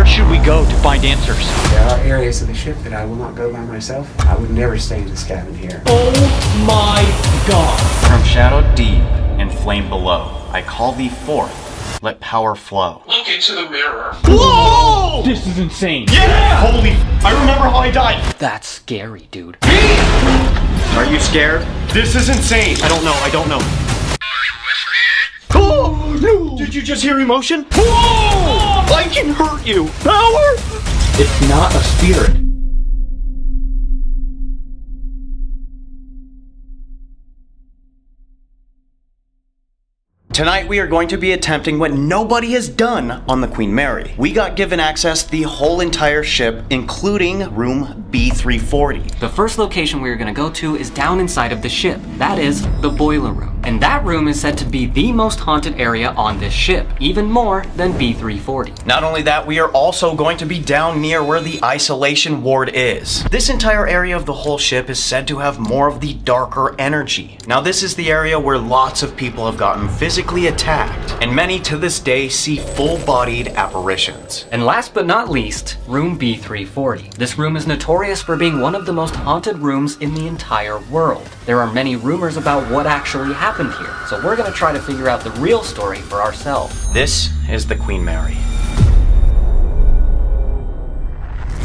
Where should we go to find answers? There are areas of the ship that I will not go by myself. I would never stay in this cabin here. Oh my God! From shadow deep and flame below, I call thee forth. Let power flow. Look into the mirror. Whoa! This is insane. Yeah! Holy I remember how I died. That's scary, dude. Are you scared? This is insane. I don't know. Oh, no! Did you just hear emotion? Whoa! I can hurt you. Power! It's not a spirit. Tonight we are going to be attempting what nobody has done on the Queen Mary. We got given access to the whole entire ship, including room B340. The first location we are going to go to is down inside of the ship. That is the boiler room. And that room is said to be the most haunted area on this ship, even more than B340. Not only that, we are also going to be down near where the isolation ward is. This entire area of the whole ship is said to have more of the darker energy. Now this is the area where lots of people have gotten physically attacked, and many to this day see full-bodied apparitions. And last but not least, room B340. This room is notorious for being one of the most haunted rooms in the entire world. There are many rumors about what actually happened here, so we're going to try to figure out the real story for ourselves. This is the Queen Mary.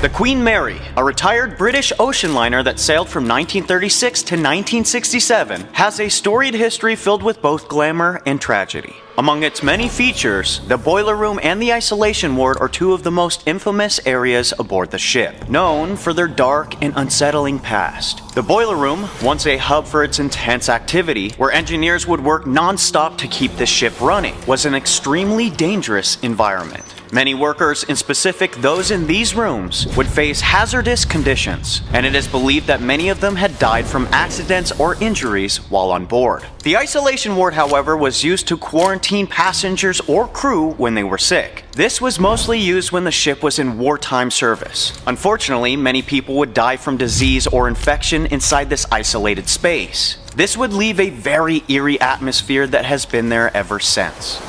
The Queen Mary, a retired British ocean liner that sailed from 1936 to 1967, has a storied history filled with both glamour and tragedy. Among its many features, the boiler room and the isolation ward are two of the most infamous areas aboard the ship, known for their dark and unsettling past. The boiler room, once a hub for its intense activity, where engineers would work non-stop to keep the ship running, was an extremely dangerous environment. Many workers, in specific those in these rooms, would face hazardous conditions, and it is believed that many of them had died from accidents or injuries while on board. The isolation ward, however, was used to quarantine passengers or crew when they were sick. This was mostly used when the ship was in wartime service. Unfortunately, many people would die from disease or infection inside this isolated space. This would leave a very eerie atmosphere that has been there ever since.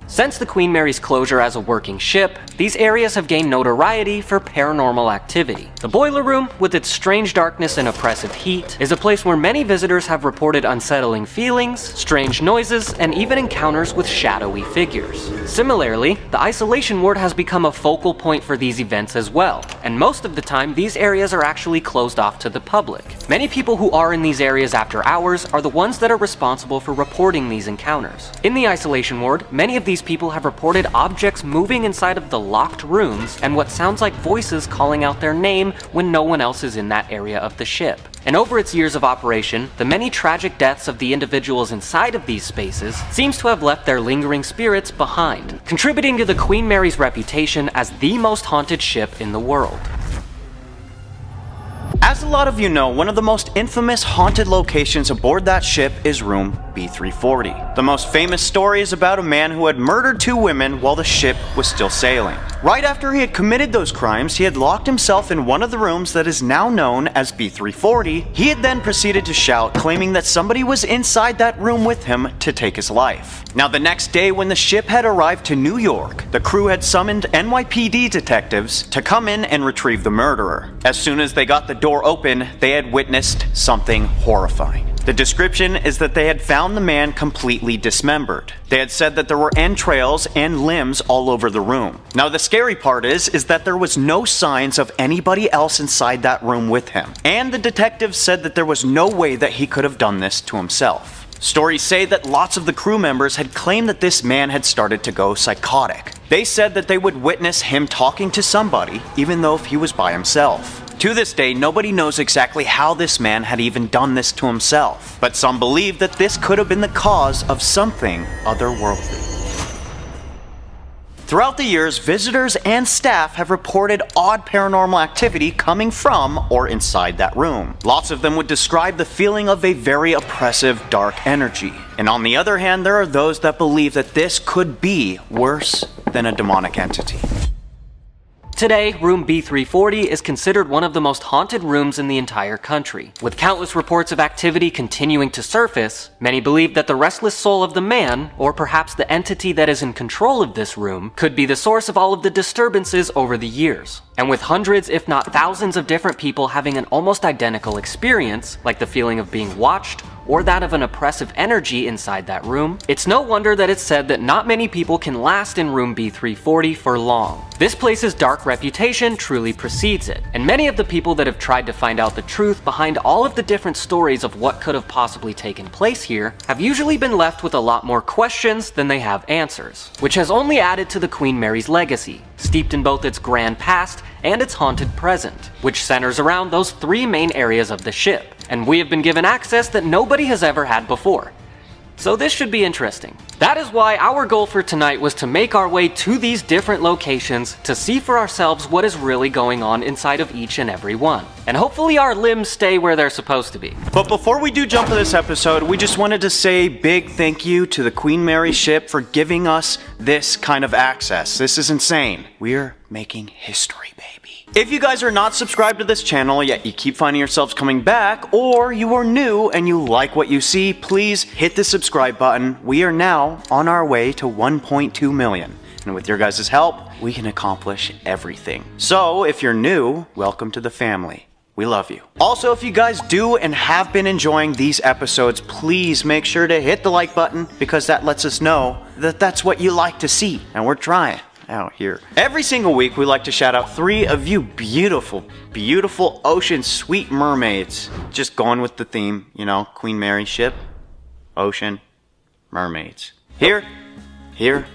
Since the Queen Mary's closure as a working ship, these areas have gained notoriety for paranormal activity. The boiler room, with its strange darkness and oppressive heat, is a place where many visitors have reported unsettling feelings, strange noises, and even encounters with shadowy figures. Similarly, the isolation ward has become a focal point for these events as well, and most of the time these areas are actually closed off to the public. Many people who are in these areas after hours are the ones that are responsible for reporting these encounters. In the isolation ward, many of these people have reported objects moving inside of the locked rooms and what sounds like voices calling out their name when no one else is in that area of the ship. And over its years of operation, the many tragic deaths of the individuals inside of these spaces seems to have left their lingering spirits behind, contributing to the Queen Mary's reputation as the most haunted ship in the world. As a lot of you know, one of the most infamous haunted locations aboard that ship is room B340. The most famous story is about a man who had murdered 2 women while the ship was still sailing. Right after he had committed those crimes, he had locked himself in one of the rooms that is now known as B340. He had then proceeded to shout, claiming that somebody was inside that room with him to take his life. Now, the next day when the ship had arrived to New York, the crew had summoned NYPD detectives to come in and retrieve the murderer. As soon as they got the door open, they had witnessed something horrifying. The description is that they had found the man completely dismembered. They had said that there were entrails and limbs all over the room. Now the scary part is that there was no signs of anybody else inside that room with him. And the detectives said that there was no way that he could have done this to himself. Stories say that lots of the crew members had claimed that this man had started to go psychotic. They said that they would witness him talking to somebody, even though if he was by himself. To this day, nobody knows exactly how this man had even done this to himself, but some believe that this could have been the cause of something otherworldly. Throughout the years, visitors and staff have reported odd paranormal activity coming from or inside that room. Lots of them would describe the feeling of a very oppressive, dark energy. And on the other hand, there are those that believe that this could be worse than a demonic entity. Today, room B340 is considered one of the most haunted rooms in the entire country. With countless reports of activity continuing to surface, many believe that the restless soul of the man, or perhaps the entity that is in control of this room, could be the source of all of the disturbances over the years. And with hundreds, if not thousands of different people having an almost identical experience, like the feeling of being watched, or that of an oppressive energy inside that room, it's no wonder that it's said that not many people can last in room B340 for long. This place's dark reputation truly precedes it, and many of the people that have tried to find out the truth behind all of the different stories of what could have possibly taken place here have usually been left with a lot more questions than they have answers, which has only added to the Queen Mary's legacy, steeped in both its grand past and its haunted present, which centers around those three main areas of the ship, and we have been given access that nobody has ever had before. So this should be interesting. That is why our goal for tonight was to make our way to these different locations to see for ourselves what is really going on inside of each and every one. And hopefully our limbs stay where they're supposed to be. But before we do jump to this episode, we just wanted to say big thank you to the Queen Mary ship for giving us this kind of access. This is insane. We're making history, baby. If you guys are not subscribed to this channel, yet you keep finding yourselves coming back, or you are new and you like what you see, please hit the subscribe button. We are now on our way to 1.2 million. And with your guys' help, we can accomplish everything. So if you're new, welcome to the family. We love you. Also, if you guys do and have been enjoying these episodes, please make sure to hit the like button, because that lets us know that that's what you like to see. And we're trying out here. Every single week, we like to shout out 3 of you beautiful, beautiful ocean sweet mermaids. Just going with the theme, you know, Queen Mary ship, ocean, mermaids. Here, here,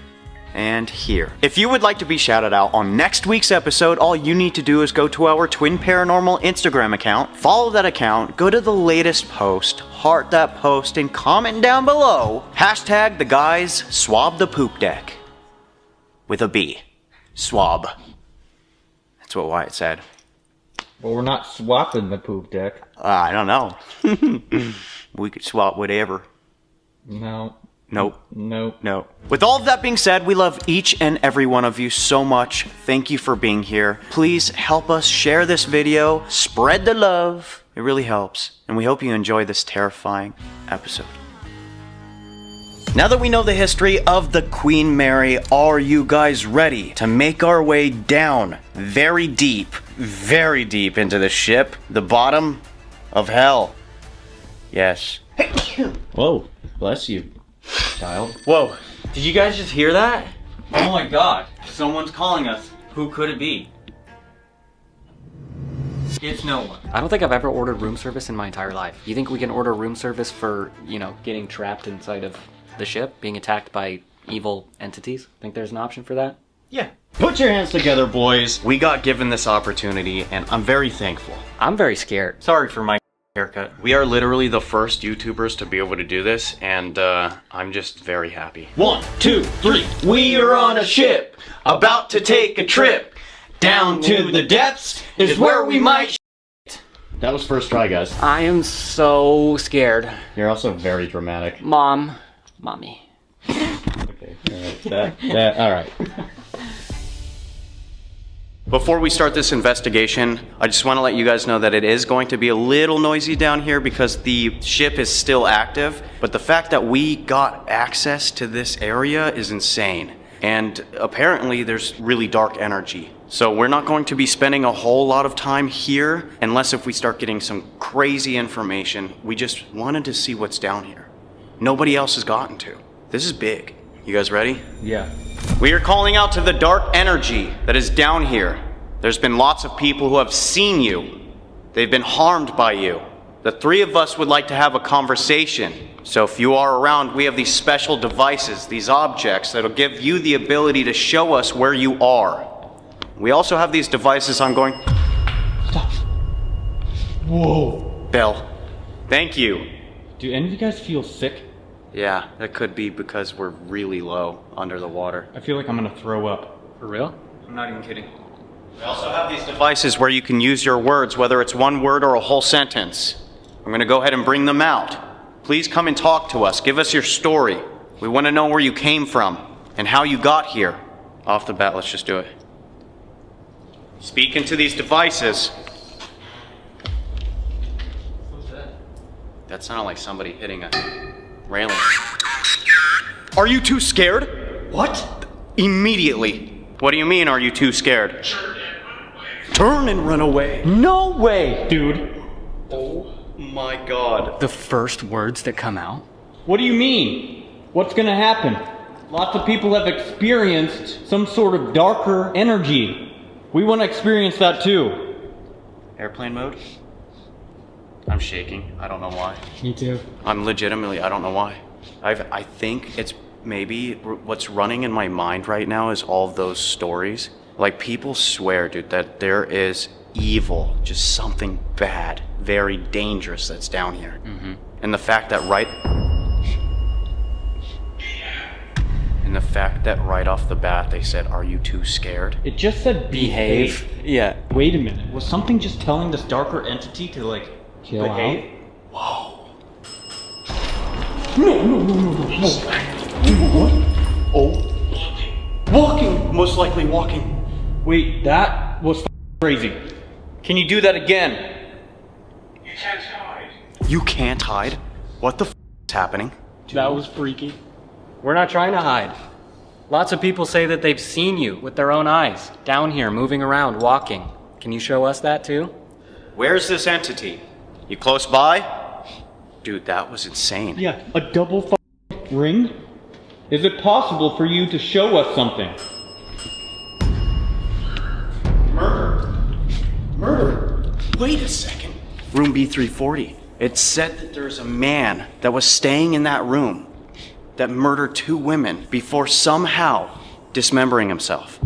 and here. If you would like to be shouted out on next week's episode, all you need to do is go to our Twin Paranormal Instagram account, follow that account, go to the latest post, heart that post, and comment down below, hashtag the guys swab the poop deck. With a B. Swab. That's what Wyatt said. Well, we're not swapping the poop deck. I don't know. We could swap whatever. No. Nope. Nope. No. With all of that being said, we love each and every one of you so much. Thank you for being here. Please help us share this video. Spread the love. It really helps. And we hope you enjoy this terrifying episode. Now that we know the history of the Queen Mary, are you guys ready to make our way down very deep into the ship, the bottom of hell? Yes. Whoa. Bless you, child. Whoa. Did you guys just hear that? Oh my god. Someone's calling us. Who could it be? It's no one. I don't think I've ever ordered room service in my entire life. You think we can order room service for, you know, getting trapped inside of the ship, being attacked by evil entities? Think there's an option for that? Yeah. Put your hands together, boys. We got given this opportunity, and I'm very thankful. I'm very scared. Sorry for my haircut. We are literally the first YouTubers to be able to do this, and I'm just very happy. 1, 2, 3. We are on a ship, about to take a trip. Down to the depths is where we might That was first try, guys. I am so scared. You're also very dramatic. Mommy. Okay, alright. Alright. Before we start this investigation, I just want to let you guys know that it is going to be a little noisy down here because the ship is still active, but the fact that we got access to this area is insane. And apparently there's really dark energy. So we're not going to be spending a whole lot of time here unless if we start getting some crazy information. We just wanted to see what's down here. Nobody else has gotten to. This is big. You guys ready? Yeah. We are calling out to the dark energy that is down here. There's been lots of people who have seen you. They've been harmed by you. The 3 of us would like to have a conversation. So if you are around, we have these special devices, these objects that'll give you the ability to show us where you are. We also have these devices on going. Stop. Whoa. Bill, thank you. Do any of you guys feel sick? Yeah, that could be because we're really low under the water. I feel like I'm gonna throw up. For real? I'm not even kidding. We also have these devices where you can use your words, whether it's one word or a whole sentence. I'm gonna go ahead and bring them out. Please come and talk to us. Give us your story. We want to know where you came from and how you got here. Off the bat, let's just do it. Speak into these devices. That sounded like somebody hitting a railing. Are you too scared? What? Immediately. What do you mean, are you too scared? Turn and run away. No way, dude. Oh my god. The first words that come out? What do you mean? What's gonna happen? Lots of people have experienced some sort of darker energy. We want to experience that too. Airplane mode? I'm shaking. I don't know why. Me too. I'm legitimately, I don't know why. I think it's maybe what's running in my mind right now is all of those stories. Like, people swear, dude, that there is evil, just something bad, very dangerous that's down here. Mm-hmm. And the fact that right off the bat they said, "Are you too scared?" It just said behave. Yeah. Wait a minute. Was something just telling this darker entity to, like, Chill behave? out. Whoa. No. Dude, what? Oh. Walking! Most likely walking. Wait, that was crazy. Can you do that again? You can't hide. You can't hide? What the is happening? That was freaky. We're not trying to hide. Lots of people say that they've seen you with their own eyes, down here, moving around, walking. Can you show us that too? Where's this entity? You close by? Dude, that was insane. Yeah, a double ring? Is it possible for you to show us something? Murder. Wait a second. Room B340. It said that there's a man that was staying in that room that murdered 2 women before somehow dismembering himself.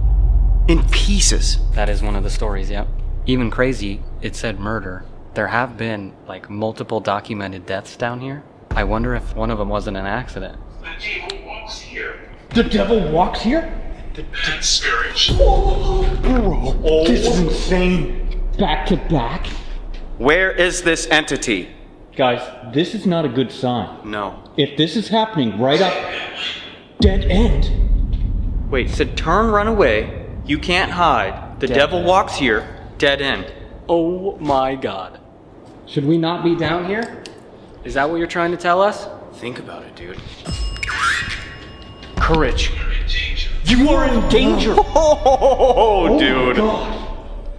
In pieces. That is one of the stories, yep. Even crazy, it said murder. There have been, like, multiple documented deaths down here. I wonder if one of them wasn't an accident. The devil walks here. The devil walks here? Bad spirits. Bro, this is insane. Back to back? Where is this entity? Guys, this is not a good sign. No. If this is happening right up, dead end. Wait, said turn, run away. You can't hide. The devil walks here. Dead end. Oh my god. Should we not be down here? Is that what you're trying to tell us? Think about it, dude. Courage. You're in danger. You are in danger. Oh, dude. God.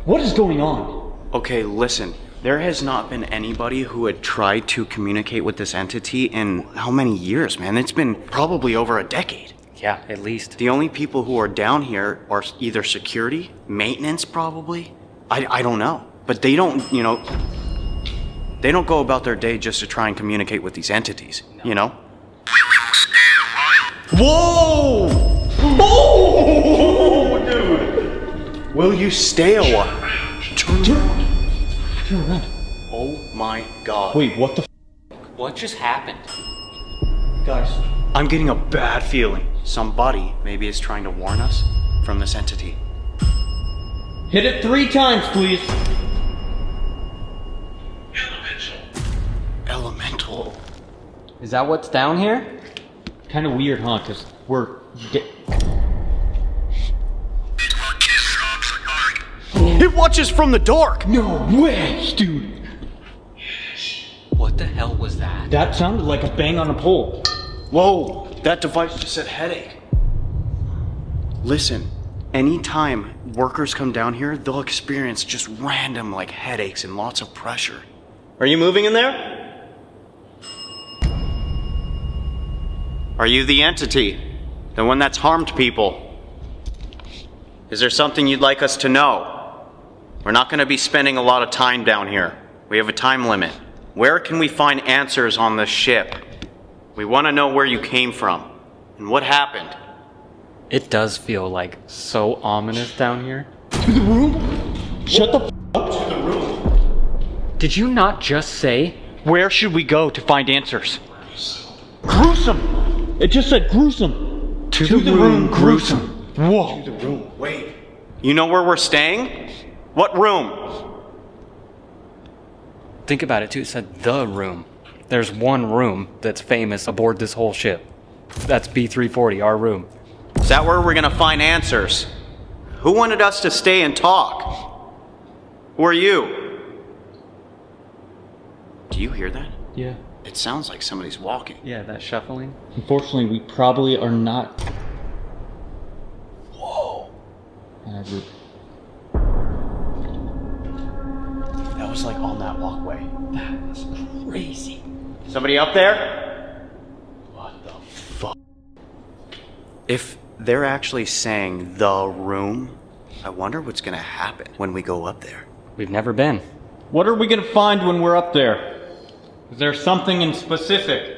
What is going on? Okay, listen. There has not been anybody who had tried to communicate with this entity in how many years, man? It's been probably over a decade. Yeah, at least. The only people who are down here are either security, maintenance probably. I don't know. But they don't, they don't go about their day just to try and communicate with these entities, you know? Whoa! Oh, dude! Will you stay a while? Turn around. Oh my god. Wait, what the What just happened? Guys, I'm getting a bad feeling. Somebody maybe is trying to warn us from this entity. hit it 3 times, please. Elemental. Is that what's down here? Kind of weird, huh? Because we're... It watches from the dark! No way, dude. What the hell was that? That sounded like a bang on a pole. Whoa, that device just said headache. Listen, anytime workers come down here, they'll experience just random like headaches and lots of pressure. Are you moving in there? Are you the entity? The one that's harmed people? Is there something you'd like us to know? We're not going to be spending a lot of time down here. We have a time limit. Where can we find answers on this ship? We want to know where you came from and what happened. It does feel like so ominous down here. To the room? Shut the up. To the room. Did you not just say? Where should we go to find answers? Gruesome. It just said gruesome. To the room, gruesome. Whoa. To the room. Wait. You know where we're staying? What room? Think about it too. It said the room. There's one room that's famous aboard this whole ship. That's B340, our room. Is that where we're gonna find answers? Who wanted us to stay and talk? Who are you? Do you hear that? Yeah. It sounds like somebody's walking. Yeah, that shuffling. Unfortunately, we probably are not. Whoa. in our group. That was like on that walkway. That was crazy. Somebody up there? What the fuck? If they're actually saying the room, I wonder what's gonna happen when we go up there. We've never been. What are we gonna find when we're up there? Is there something in specific?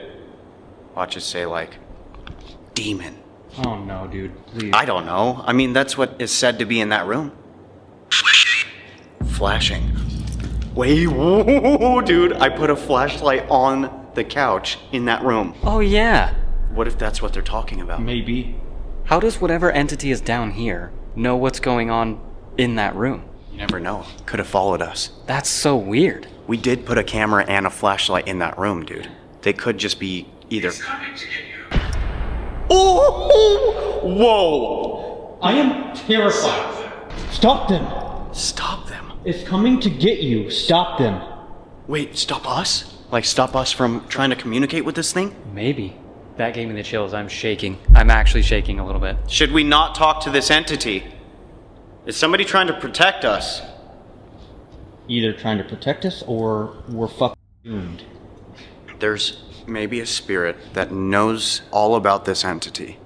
Watch it say like, demon. Oh no, dude. Please. I don't know. I mean, that's what is said to be in that room. Flashing. Wait, whoa, dude. I put a flashlight on the couch in that room. Oh yeah. What if that's what they're talking about? Maybe. How does whatever entity is down here know what's going on in that room? You never know. Could have followed us. That's so weird. We did put a camera and a flashlight in that room, dude. They could just be either. He's coming to get you. Oh! Whoa! I am terrified. Stop them. Stop them. It's coming to get you. Stop them. Wait, stop us? Like, stop us from trying to communicate with this thing? Maybe. That gave me the chills. I'm shaking. I'm actually shaking a little bit. Should we not talk to this entity? Is somebody trying to protect us? Either trying to protect us or we're fucking doomed. There's maybe a spirit that knows all about this entity,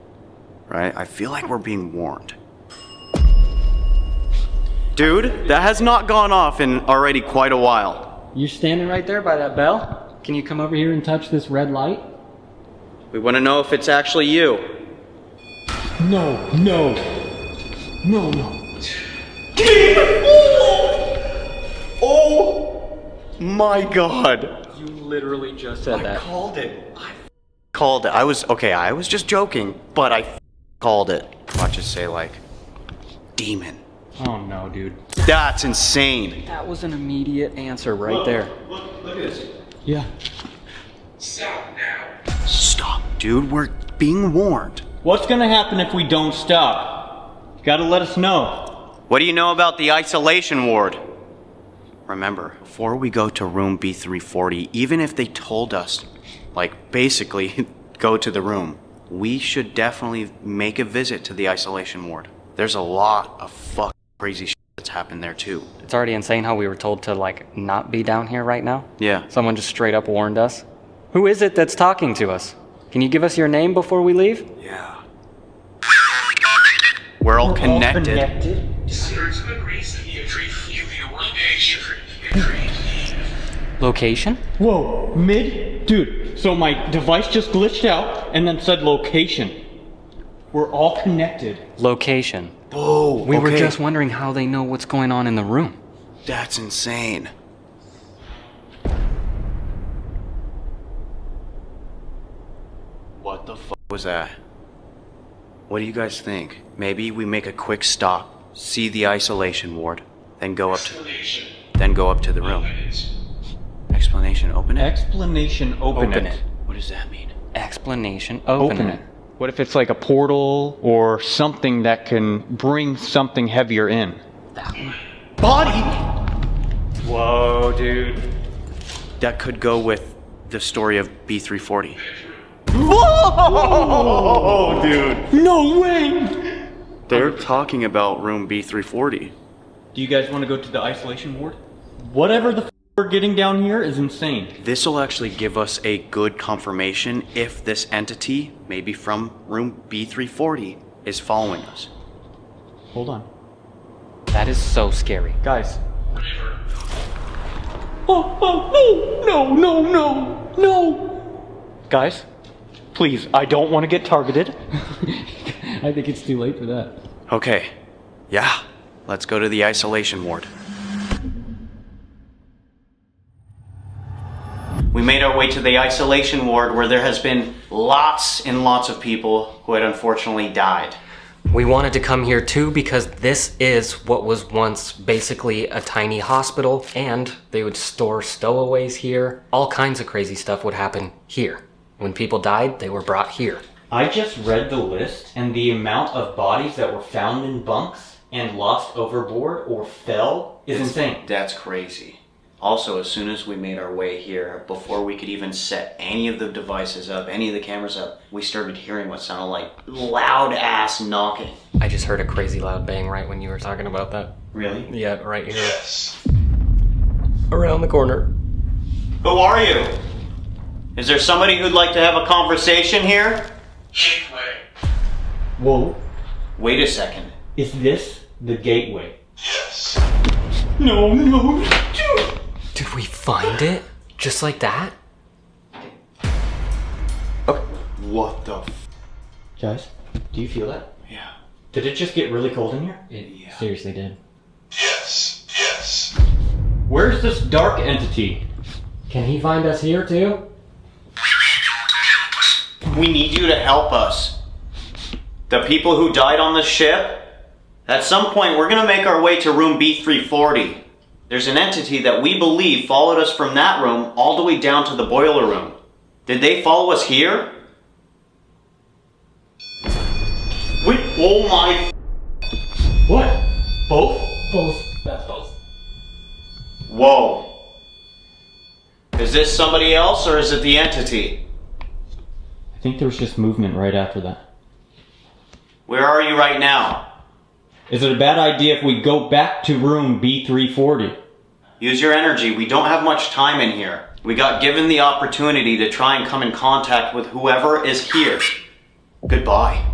right? I feel like we're being warned. Dude, that has not gone off in already quite a while. You're standing right there by that bell? Can you come over here and touch this red light? We want to know if it's actually you. No, no. No, no. Oh my god. You literally just said that. Called it. I called it. I was just joking, but I called it. Watch it say like, demon. Oh no, dude. That's insane. That was an immediate answer right there. Look at this. Yeah. Stop now. Stop, dude. We're being warned. What's gonna happen if we don't stop? You gotta let us know. What do you know about the isolation ward? Remember, before we go to room B340, even if they told us, like, basically, go to the room, we should definitely make a visit to the isolation ward. There's a lot of fucking crazy shit that's happened there, too. It's already insane how we were told to, like, not be down here right now. Yeah. Someone just straight up warned us. Who is it that's talking to us? Can you give us your name before we leave? Yeah. We're all connected. Spirits of agrees that you refuel your location. Agreed. Location? Whoa, mid? Dude, so my device just glitched out and then said location. We're all connected. Location. Whoa, We were okay. just wondering how they know what's going on in the room. That's insane. What the fuck was that? What do you guys think? Maybe we make a quick stop, see the isolation ward, then go up to the room. Explanation, open it? Explanation, open it. What does that mean? Explanation. Open it. What if it's like a portal or something that can bring something heavier in? That one. Body! Whoa, dude. That could go with the story of B340. Whoa, dude! No way! They're talking about room B340. Do you guys want to go to the isolation ward? Whatever the we're getting down here is insane. This will actually give us a good confirmation if this entity, maybe from room B340, is following us. Hold on. That is so scary. Guys. Oh, no, no, no, no, no. Guys, please, I don't want to get targeted. I think it's too late for that. Okay, yeah, let's go to the isolation ward. We made our way to the isolation ward where there has been lots and lots of people who had unfortunately died. We wanted to come here too because this is what was once basically a tiny hospital, and they would store stowaways here. All kinds of crazy stuff would happen here. When people died, they were brought here. I just read the list, and the amount of bodies that were found in bunks and lost overboard or fell is insane. That's crazy. Also, as soon as we made our way here, before we could even set any of the devices up, any of the cameras up, we started hearing what sounded like loud ass knocking. I just heard a crazy loud bang right when you were talking about that. Really? Yeah, right here. Yes. Around the corner. Who are you? Is there somebody who'd like to have a conversation here? Gateway. Whoa, Wait a second. is this the gateway? Yes. No, no, dude. Did we find it? Just like that? What the Guys, do you feel that? Yeah. Did it just get really cold in here? It seriously did. Yes. Yes. Where's this dark entity? Can he find us here too? We need you to help us. The people who died on the ship? At some point, we're gonna make our way to room B340. There's an entity that we believe followed us from that room all the way down to the boiler room. Did they follow us here? Wait, oh my... What? Both? Both. That's both. Whoa. Is this somebody else or is it the entity? I think there was just movement right after that. Where are you right now? Is it a bad idea if we go back to room B340? Use your energy. We don't have much time in here. We got given the opportunity to try and come in contact with whoever is here. Goodbye.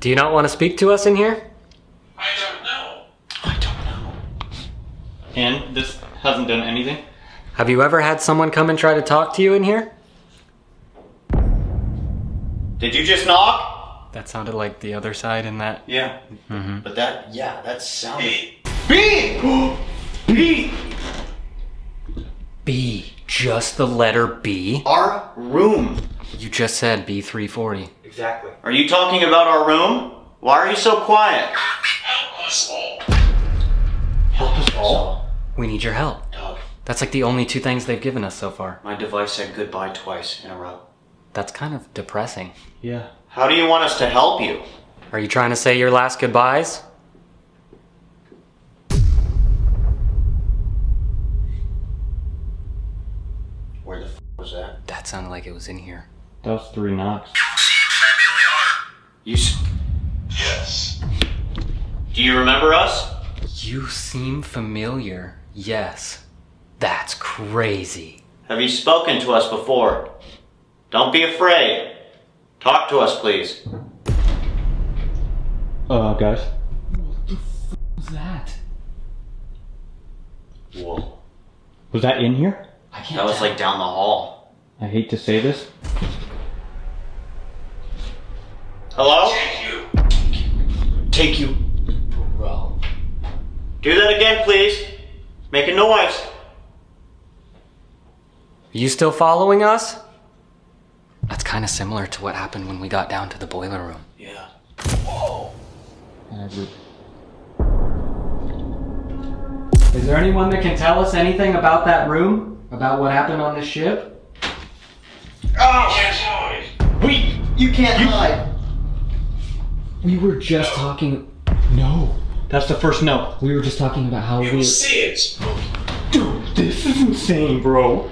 Do you not want to speak to us in here? I don't know. I don't know. And this hasn't done anything? Have you ever had someone come and try to talk to you in here? Did you just knock? That sounded like the other side in that. Yeah. But that sounded... B. B! B. Just the letter B? Our room. You just said B340. Exactly. Are you talking about our room? Why are you so quiet? Help us all. Help us all? We need your help. Doug, That's like the only two things they've given us so far. my device said goodbye twice in a row. That's kind of depressing. Yeah. How do you want us to help you? Are you trying to say your last goodbyes? Where the was that? That sounded like it was in here. That was 3 knocks. You s- Yes. Do you remember us? You seem familiar. Yes. That's crazy. Have you spoken to us before? Don't be afraid. Talk to us, please. Guys. What's that? Whoa. Was that in here? I can't That was tell. like down the hall. I hate to say this. Hello? Take you. Take you. Bro. Do that again, please. Make a noise. You still following us? That's kind of similar to what happened when we got down to the boiler room. Yeah. Is there anyone that can tell us anything about that room? About what happened on the ship? Oh! Can't hide. You can't hide. We were just talking... No. That's the first no. We were just talking about how You will see it. Dude, this is insane, bro.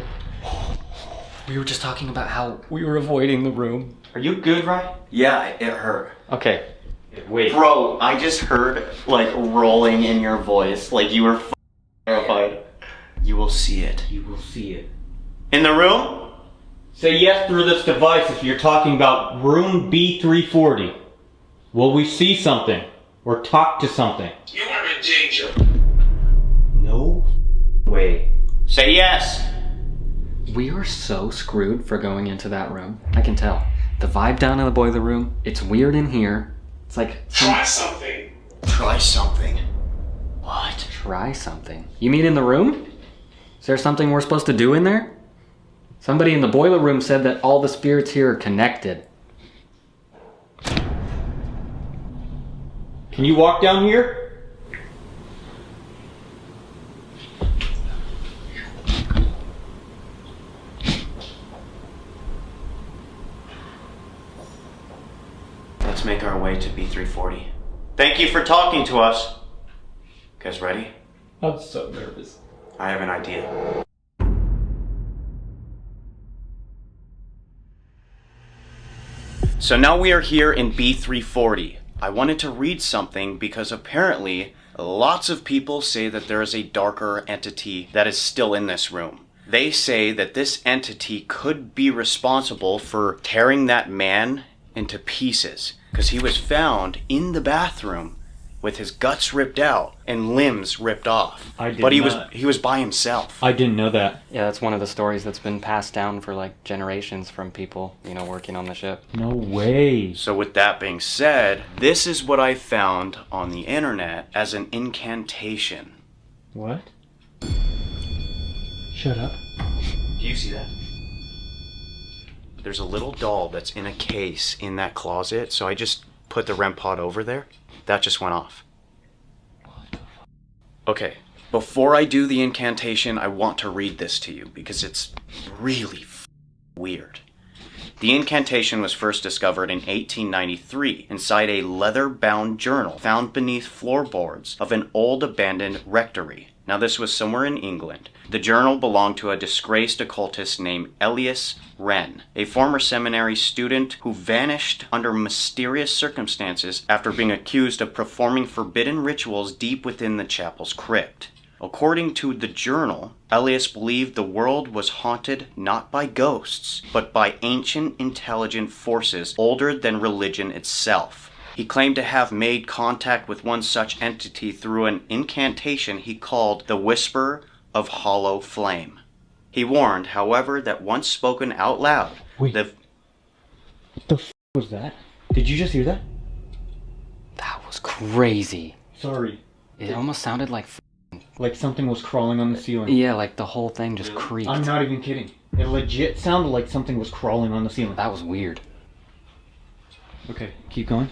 We were just talking about how we were avoiding the room. Are you good, right? Yeah, it hurt. Okay. Wait. Bro, I just heard, like, rolling in your voice. Like, you were terrified. You will see it. You will see it. In the room? Say yes through this device if you're talking about room B340. Will we see something? Or talk to something? You are in danger. No way. Say yes. We are so screwed for going into that room. I can tell. The vibe down in the boiler room, it's weird in here. It's like... Try something. Try something. What? Try something. You mean in the room? Is there something we're supposed to do in there? Somebody in the boiler room said that all the spirits here are connected. Can you walk down here? Let's make our way to B340. Thank you for talking to us. Guys ready? I'm so nervous. I have an idea. So now we are here in B340. I wanted to read something because apparently lots of people say that there is a darker entity that is still in this room. They say that this entity could be responsible for tearing that man into pieces because he was found in the bathroom with his guts ripped out and limbs ripped off. But he was by himself. I didn't know that. Yeah, that's one of the stories that's been passed down for like generations from people, working on the ship. No way. So with that being said, this is what I found on the internet as an incantation. What? Shut up. Do you see that? There's a little doll that's in a case in that closet, so I just put the REM pod over there. That just went off. Okay, before I do the incantation, I want to read this to you because it's really weird. The incantation was first discovered in 1893 inside a leather-bound journal found beneath floorboards of an old abandoned rectory. Now this was somewhere in England. The journal belonged to a disgraced occultist named Elias Wren, a former seminary student who vanished under mysterious circumstances after being accused of performing forbidden rituals deep within the chapel's crypt. According to the journal, Elias believed the world was haunted not by ghosts, but by ancient intelligent forces older than religion itself. He claimed to have made contact with one such entity through an incantation he called the Whisper of Hollow Flame. He warned, however, that once spoken out loud, Wait. What the was that? Did you just hear that? That was crazy. Sorry. It almost sounded like something was crawling on the ceiling. Yeah, like the whole thing just creaked. I'm not even kidding. It legit sounded like something was crawling on the ceiling. That was weird. Okay, keep going.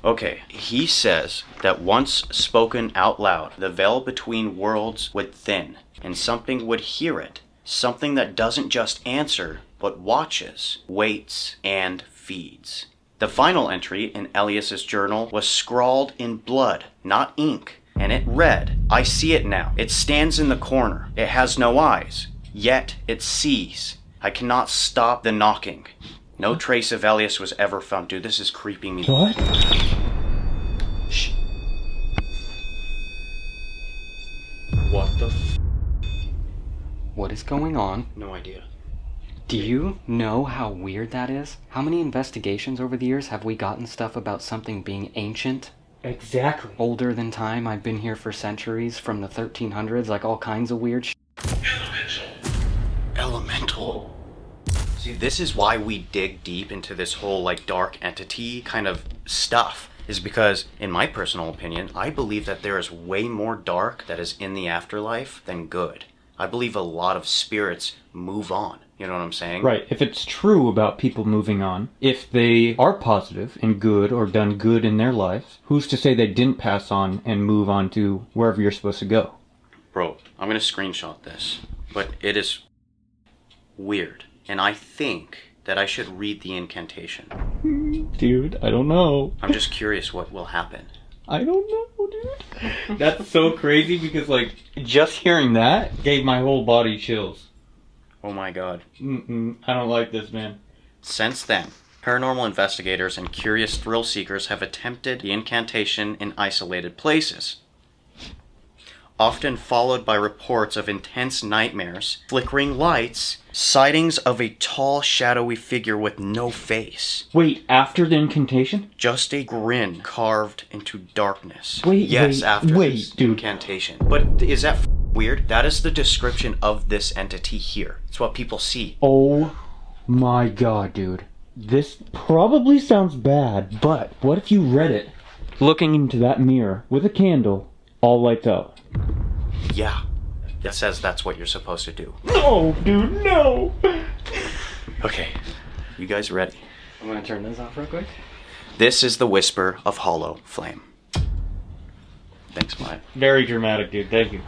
Okay, he says that once spoken out loud, the veil between worlds would thin, and something would hear it. Something that doesn't just answer, but watches, waits, and feeds. The final entry in Elias's journal was scrawled in blood, not ink, and it read, "I see it now. It stands in the corner. It has no eyes, yet it sees. I cannot stop the knocking." No trace of Elias was ever found. Dude, this is creeping me. What? Shh. What the What is going on? No idea. Do you know how weird that is? How many investigations over the years have we gotten stuff about something being ancient? Exactly. Older than time? I've been here for centuries, from the 1300s, like all kinds of weird Elemental. See, this is why we dig deep into this whole dark entity kind of stuff, is because, in my personal opinion, I believe that there is way more dark that is in the afterlife than good. I believe a lot of spirits move on. You know what I'm saying? Right. If it's true about people moving on, if they are positive and good or done good in their lives, who's to say they didn't pass on and move on to wherever you're supposed to go? Bro, I'm gonna screenshot this, but it is weird. And I think that I should read the incantation. Dude, I don't know. I'm just curious what will happen. I don't know, dude. That's so crazy because, just hearing that gave my whole body chills. Oh my god. I don't like this, man. Since then, paranormal investigators and curious thrill seekers have attempted the incantation in isolated places, often followed by reports of intense nightmares, flickering lights, sightings of a tall, shadowy figure with no face. Wait, after the incantation? Just a grin carved into darkness. Wait, dude. Incantation. But is that weird? That is the description of this entity here. It's what people see. Oh my god, dude. This probably sounds bad, but what if you read it? Looking into that mirror with a candle, all lights out. Yeah. It says that's what you're supposed to do. No, dude, no! Okay. You guys ready? I'm gonna turn this off real quick. This is the Whisper of Hollow Flame. Thanks, Maya. Very dramatic, dude. Thank you.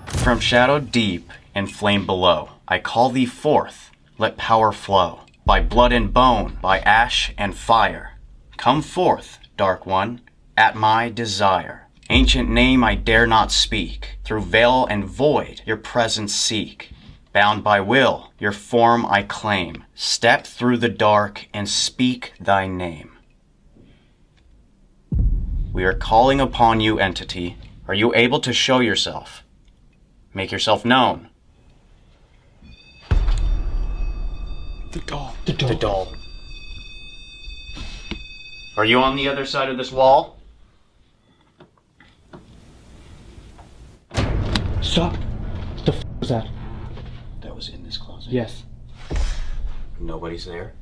From shadow deep and flame below, I call thee forth, let power flow. by blood and bone, by ash and fire. Come forth, Dark One, at my desire. Ancient name I dare not speak, through veil and void your presence seek. Bound by will, your form I claim. Step through the dark and speak thy name. We are calling upon you, entity. Are you able to show yourself? Make yourself known. The doll. The doll. Are you on the other side of this wall? Stop. What the f was that? That was in this closet. Yes. Nobody's there.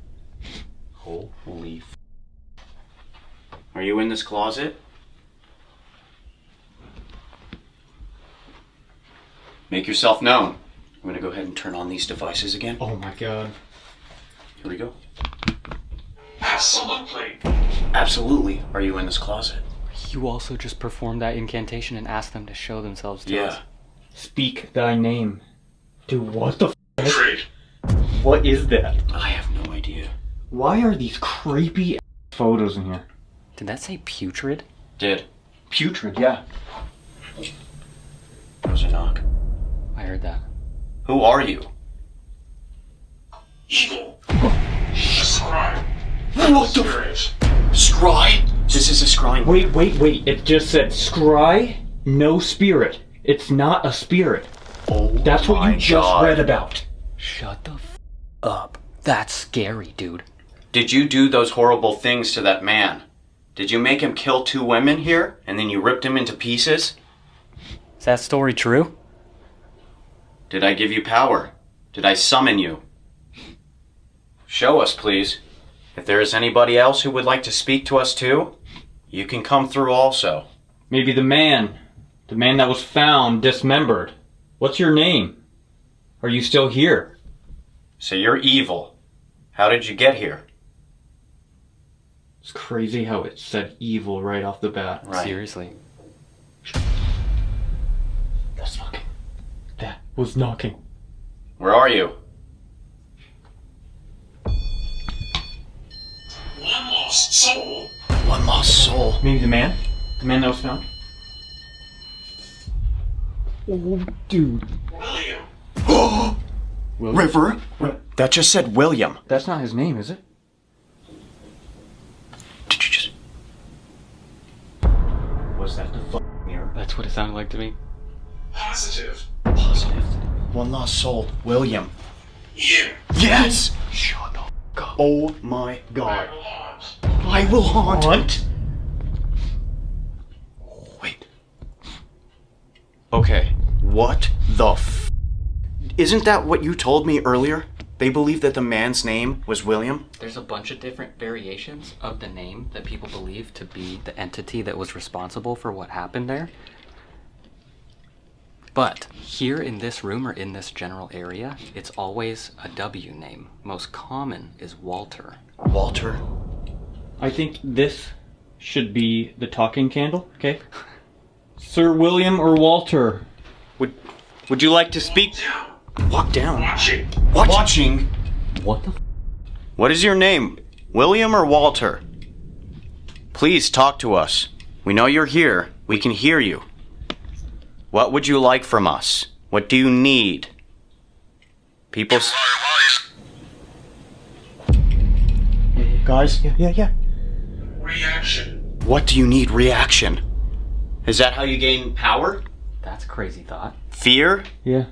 Holy f. Are you in this closet? Make yourself known. I'm gonna go ahead and turn on these devices again. Oh my god. Here we go. Absolutely. Absolutely. Are you in this closet? You also just performed that incantation and asked them to show themselves to us. Speak thy name. Dude, what the f? Trade. What is that? I have no idea. Why are these creepy photos in here? Did that say putrid? Did. Putrid, yeah. There was a knock. I heard that. Who are you? Evil. Ascribe. What the Spirit. Scry? This is a scrying. Wait. It just said scry, no spirit. It's not a spirit. Oh, That's what my you just God. read about. Shut the f up. That's scary, dude. Did you do those horrible things to that man? Did you make him kill 2 women here, and then you ripped him into pieces? Is that story true? Did I give you power? Did I summon you? Show us, please. If there is anybody else who would like to speak to us too, you can come through also. Maybe the man that was found dismembered. What's your name? Are you still here? So you're evil. How did you get here? It's crazy how it said evil right off the bat. Right. Seriously. That's knocking. That was knocking. Where are you? One lost soul. One lost soul. Maybe the man? The man that was found? Oh, dude. William. River? That just said William. That's not his name, is it? Did you just... Was that the mirror? That's what it sounded like to me. Positive. Positive. One lost soul. William. You. Yes! Shut up. Oh my God. I will haunt. I will haunt. Wait. Okay. What the f... Isn't that what you told me earlier? They believe that the man's name was William? There's a bunch of different variations of the name that people believe to be the entity that was responsible for what happened there. But here in this room or in this general area, it's always a W name. Most common is Walter. Walter? I think this should be the talking candle, okay? Sir William or Walter? Would you like to speak? Down. Walk down. Watching. Watching? What the f? What is your name? William or Walter? Please talk to us. We know you're here. We can hear you. What would you like from us? What do you need? People... Guys? Yeah. Reaction. What do you need? Reaction. Is that how you gain power? That's a crazy thought. Fear? Yeah.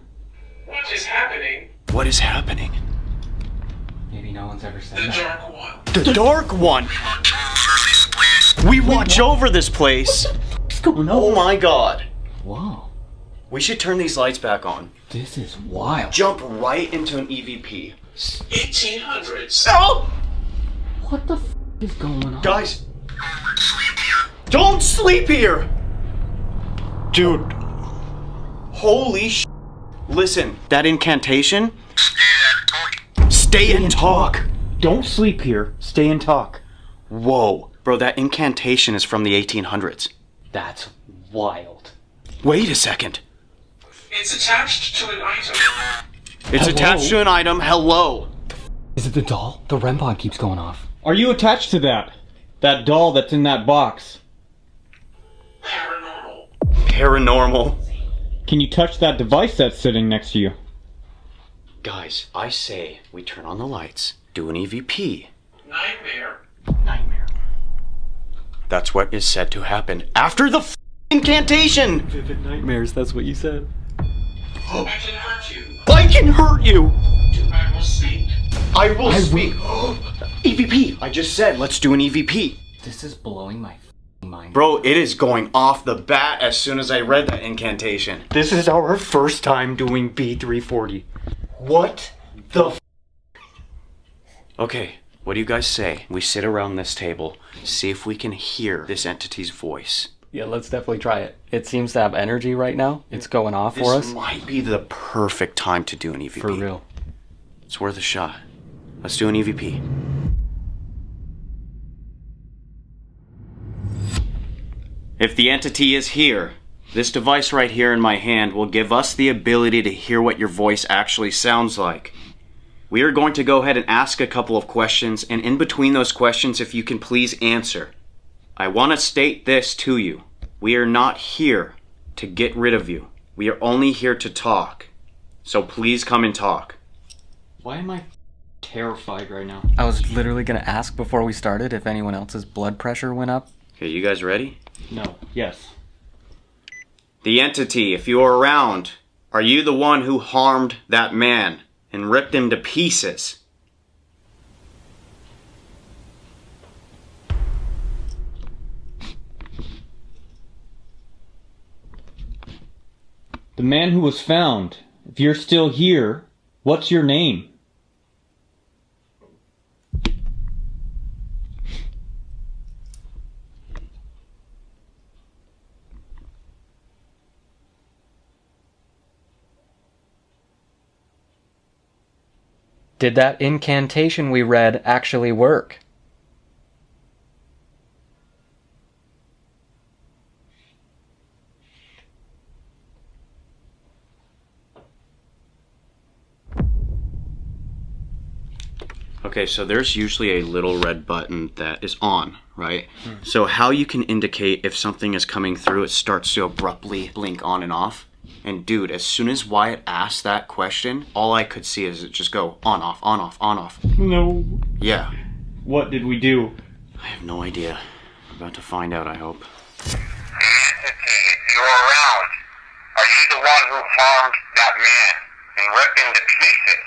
What is happening? What is happening? Maybe no one's ever said The that. Dark One. The Dark One! We watch over this place! What's going on? Oh my God! Whoa. We should turn these lights back on. This is wild. Jump right into an EVP. 1800s. Oh! What the f is going on? Guys! Don't sleep here! Dude. Holy sh... Listen, that incantation? Stay and talk. Don't sleep here. Stay and talk. Whoa. Bro, that incantation is from the 1800s. That's wild. Wait a second. It's attached to an item. It's Hello? attached to an item. Hello. Is it the doll? The REM pod keeps going off. Are you attached to that? That doll that's in that box? Paranormal. Paranormal. Can you touch that device that's sitting next to you? Guys, I say we turn on the lights, do an EVP. Nightmare. Nightmare. That's what is said to happen after the incantation. Vivid nightmares, that's what you said. I can hurt you. I can hurt you. I will speak. I will speak. EVP. I just said let's do an EVP. This is blowing my mind. Bro, it is going off the bat as soon as I read that incantation. This is our first time doing B340. What the Okay, what do you guys say? We sit around this table, see if we can hear this entity's voice. Yeah, let's definitely try it. It seems to have energy right now. It's going off for us. This might be the perfect time to do an EVP. For real. It's worth a shot. Let's do an EVP. If the entity is here, this device right here in my hand will give us the ability to hear what your voice actually sounds like. We are going to go ahead and ask a couple of questions, and in between those questions, if you can please answer. I want to state this to you. We are not here to get rid of you. We are only here to talk. So please come and talk. Why am I terrified right now? I was literally gonna ask before we started if anyone else's blood pressure went up. Okay, you guys ready? No. Yes. The entity, if you are around, are you the one who harmed that man and ripped him to pieces? The man who was found. If you're still here, what's your name? Did that incantation we read actually work? Okay, so there's usually a little red button that is on, right? So how you can indicate if something is coming through, it starts to abruptly blink on and off. And dude, as soon as Wyatt asked that question, all I could see is it just go on, off, on, off, on, off. No. Yeah, What did we do? I have no idea. I'm about to find out, I hope. The entity, if you're around, are you the one who harmed that man and ripped him to pieces?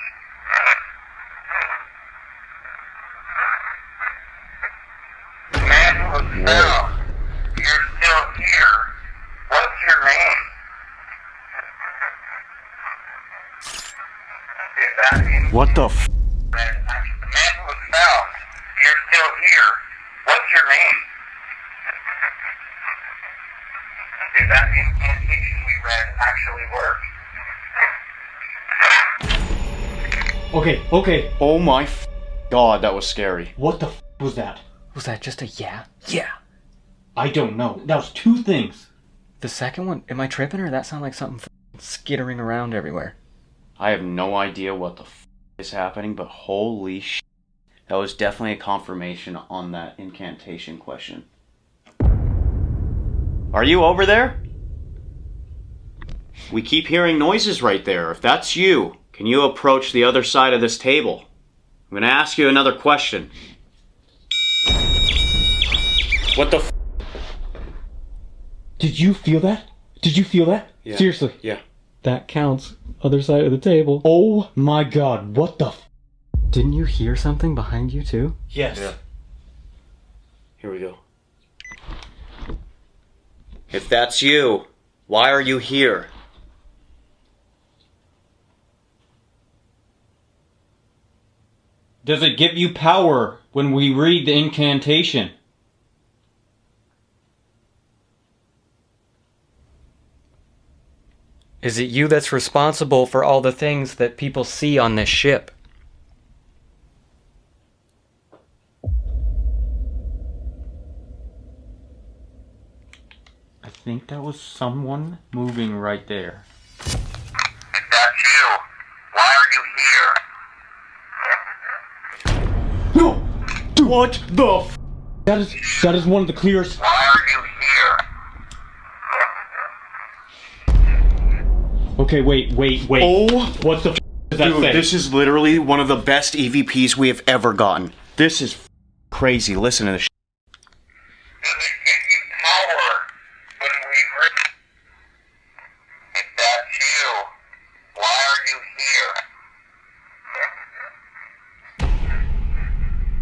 The man who was found, you're still here. What's your name? Is that in What the f? the man who was found, you're still here. What's your name? Did that incantation we read actually work? Okay. Oh my f god, that was scary. What the was that? Was that just a yeah? Yeah. I don't know. That was two things. The second one, am I tripping or that sound like something skittering around everywhere? I have no idea what the f is happening, but holy sh. That was definitely a confirmation on that incantation question. Are you over there? We keep hearing noises right there. If that's you, can you approach the other side of this table? I'm gonna ask you another question. What the f? Did you feel that? Did you feel that? Yeah. Seriously. Yeah. That counts. Other side of the table. Oh my god, what the Didn't you hear something behind you too? Yes. Yeah. Here we go. If that's you, why are you here? Does it give you power when we read the incantation? Is it you that's responsible for all the things that people see on this ship? I think that was someone moving right there. If that's you, why are you here? What the f? That is one of the clearest. Why are you here? Okay, wait. Oh, What the f does that dude, say? this is literally one of the best EVPs we have ever gotten. This is crazy. Listen to this. Does it give you power when we reach? If that's you, why are you here?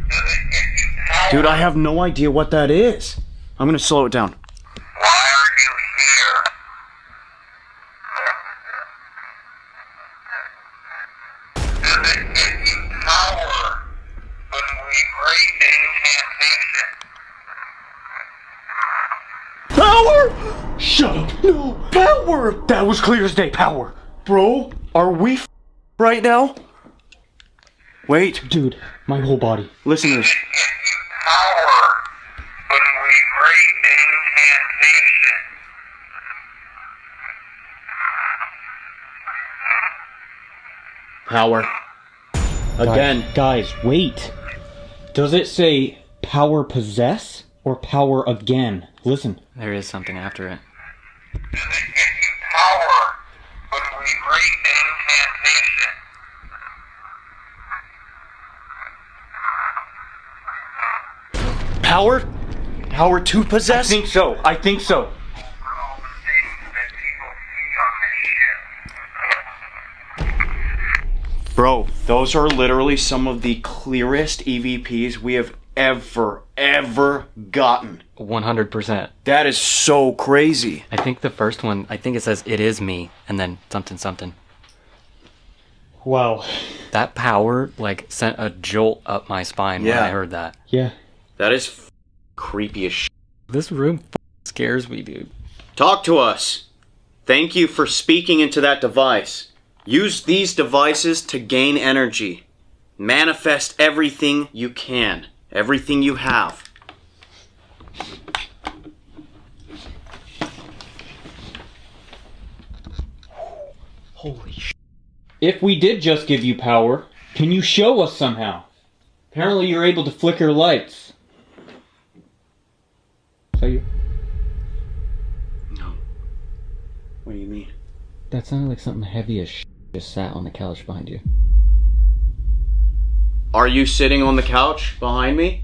Does it give you power? Dude, I have no idea what that is. I'm gonna slow it down. Why are you here? Does it give you power when we breathe incantation? Power! Shut up. No, power! That was clear as day. Power. Bro, are we right now? Wait, Dude, my whole body. listen to this. Power when we breathe incantation. Power. Again. Guys, wait. Does it say power possess or power again? Listen. There is something after it. Does it give you power when we breathe incantation? Power? Power to I possess? think so. All the things that people see on this ship. Bro, those are literally some of the clearest EVPs we have ever gotten. 100%. That is so crazy. I think the first one, I think it says it is me, and then something something. Wow. That power, like, sent a jolt up my spine when Yeah. I heard that. Yeah. That is creepy as shit. This room scares me, dude. Talk to us. Thank you for speaking into that device. Use these devices to gain energy. Manifest everything you can. Everything you have. Holy sh**. If we did just give you power, can you show us somehow? Apparently you're able to flicker lights. Is that you? No. What do you mean? That sounded like something heavy as just sat on the couch behind you. Are you sitting on the couch behind me?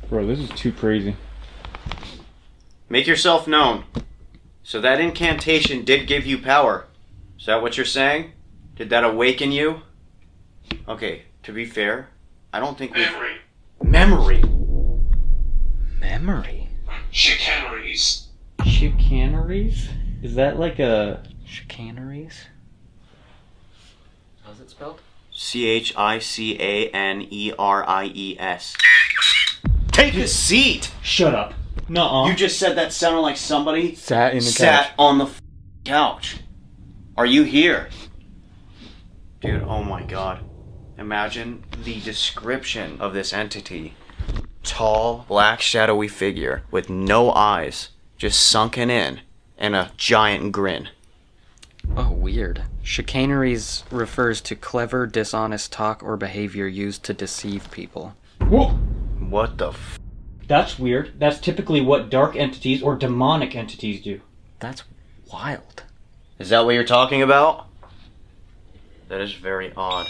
Bro, this is too crazy. Make yourself known. So that incantation did give you power. Is that what you're saying? Did that awaken you? Okay, to be fair, I don't think we... Memory. Memory? Chicaneries. Chicaneries? Is that like a... Chicaneries? How's it spelled? Chicaneries. Take a seat! Shut up. Nuh-uh. You just said that sounded like somebody Sat in the sat couch. on the couch. Are you here? Dude, oh my god. Imagine the description of this entity. Tall, black, shadowy figure with no eyes, just sunken in, and a giant grin. Oh, weird. Chicaneries refers to clever, dishonest talk or behavior used to deceive people. Whoa! What the f? That's weird. That's typically what dark entities or demonic entities do. That's wild. Is that what you're talking about? That is very odd.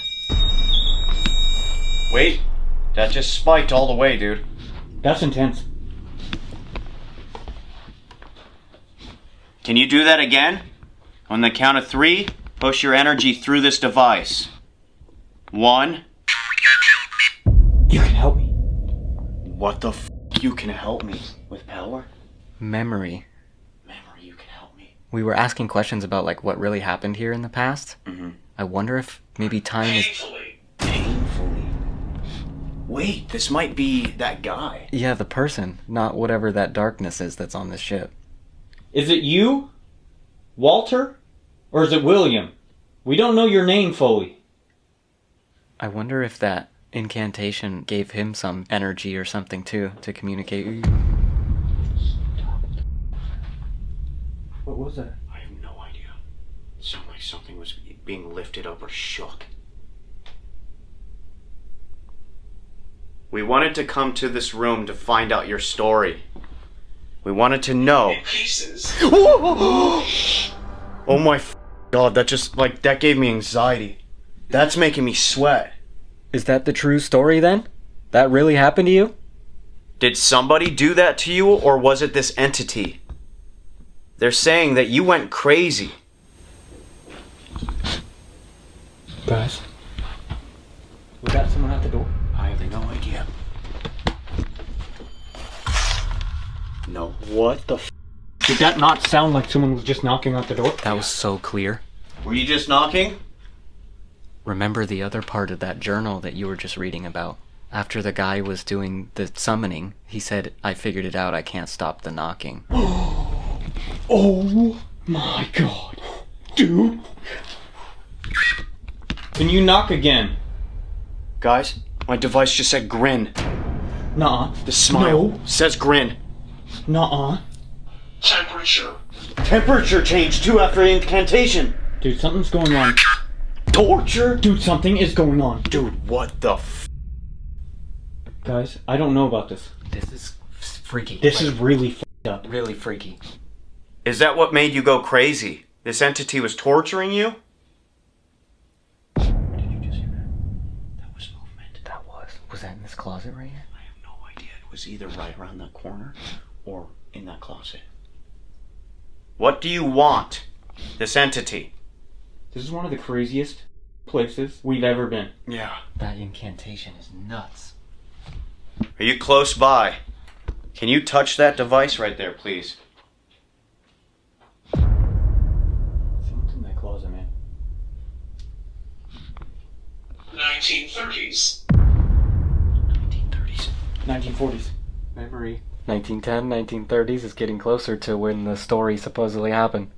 Wait, that just spiked all the way, dude. That's intense. Can you do that again? On the count of 3, push your energy through this device. 1. You can help me. What the f? You can help me with power? Memory. Memory, you can help me. We were asking questions about like what really happened here in the past. Mm-hmm. I wonder if maybe time is... Painfully. Wait, this might be that guy. Yeah, the person, not whatever that darkness is that's on this ship. Is it you? Walter? Or is it William? We don't know your name fully. I wonder if that incantation gave him some energy or something too to communicate. What was that? I have no idea. It sounded like something was being lifted up or shook. We wanted to come to this room to find out your story. We wanted to know. In pieces. Oh my God, that gave me anxiety. That's making me sweat. Is that the true story then? That really happened to you? Did somebody do that to you, or was it this entity? They're saying that you went crazy. Guys, we got someone at the door. I have no idea. No. What the Did that not sound like someone was just knocking at the door? That was so clear. Were you just knocking? Remember the other part of that journal that you were just reading about? After the guy was doing the summoning, he said, I figured it out, I can't stop the knocking. Oh my God. Dude. Can you knock again? Guys, my device just said grin. Nuh-uh. The smile No. says grin. Nuh-uh. Temperature. Temperature changed too after the incantation. Dude, something's going on. Torture? Dude, something is going on. Dude, what the Guys, I don't know about this. This is freaky. This is really f***ed up. really freaky. Is that what made you go crazy? This entity was torturing you? Did you just hear that? That was movement. That was. Was that in this closet right here? I have no idea. It was either right around that corner or in that closet. What do you want? This entity? This is one of the craziest places we've ever been. Yeah. That incantation is nuts. Are you close by? Can you touch that device right there, please? Someone's in that closet, man. 1930s. 1930s. 1940s. Memory. 1910, 1930s is getting closer to when the story supposedly happened.